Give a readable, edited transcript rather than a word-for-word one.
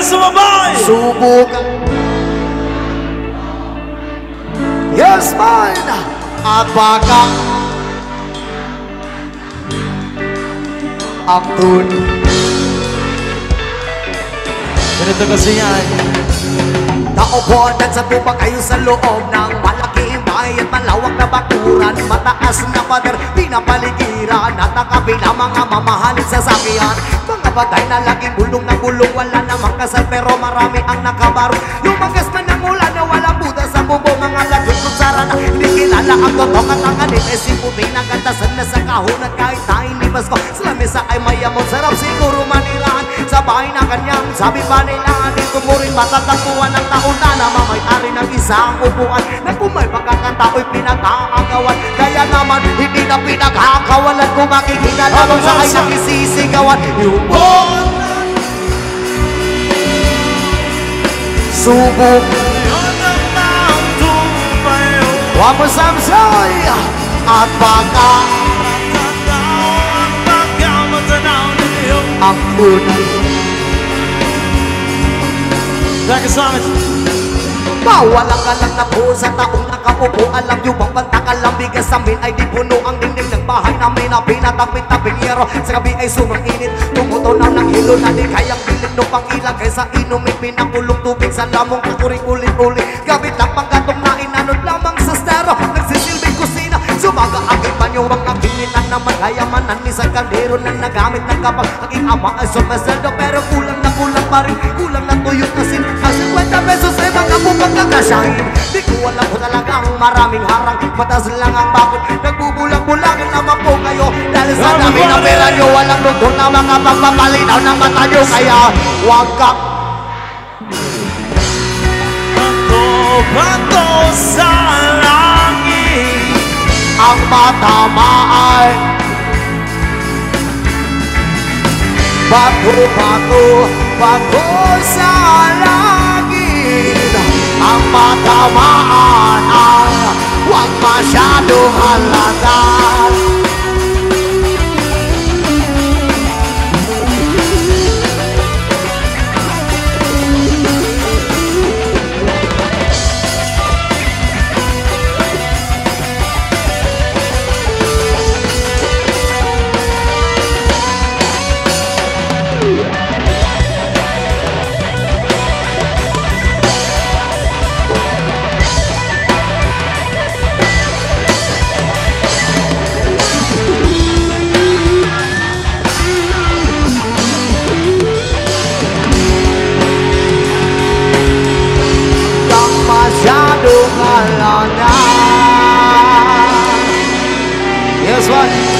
sumabay. Subukan. Yes, mine. At baka ang tun. Ganito kasi yan. Nauponan sa tupa kayo sa loob ng malaking bayan, malawak na bakuran, mataas na pader, pinapaligiran at nakapila mga mamahalin sa sakyan. Mga batay na laging bulong ng bulong, wala namang kasal pero marami ang nakabaro. Lumagas man ng ulan na walang buta sa bubo, mga lagot kutsara na hindi kilala ang totoo at ang anin ay simputi na gantasan na sa kahon at kahit na inibas ko sa lamesa ay mayamon, sarap siguro manirahan sa bahay na kanyang sabi pa nila dito mo rin matatagpuan ng taon na namamay-ari ng isang upuan na kung may pagkakantao'y pinag-aagawan, kaya naman hindi na pinag-akawalan kung makikita lamang sa ay nakisisigawan yung buwan subok wamo samsoy at baka ang unay. Bawal ang kalang na po sa taong nakaupo. Alam nyo bang pantakal ang bigas amin ay di puno ang dingding ng bahay namin na pinatapit-taping yero. Sa gabi ay sumanginit, tumutunaw ng hilo na di kayang bilin no pang ilang kaysa inumin pinakulong tubig sa lamong kakuring ulit-ulit. Gamit lang panggatong na inanod lamang sa stero, nagsisilbing kusina. Sumaga-agay pa nyo ang aginitan naman kayamanan ni sa kaldero na nagamit ng kapag aking ama ay sumasado pero kulang na kulang pa rin, kulang na tuyot na sin. Ang 50 pesos ay mga mukang kakasahin. Di ko alam ko talagang maraming harang, mataas lang ang bakod, nagbubulang-bulangan naman po kayo dahil sa dami ng pera nyo walang lugtong na mga pagpapalinaw ng mata nyo, kaya huwag ka Bato sa langit ang matamaan. Bato sa langit ang matamaan, huwag masyadong halata. Yes, what?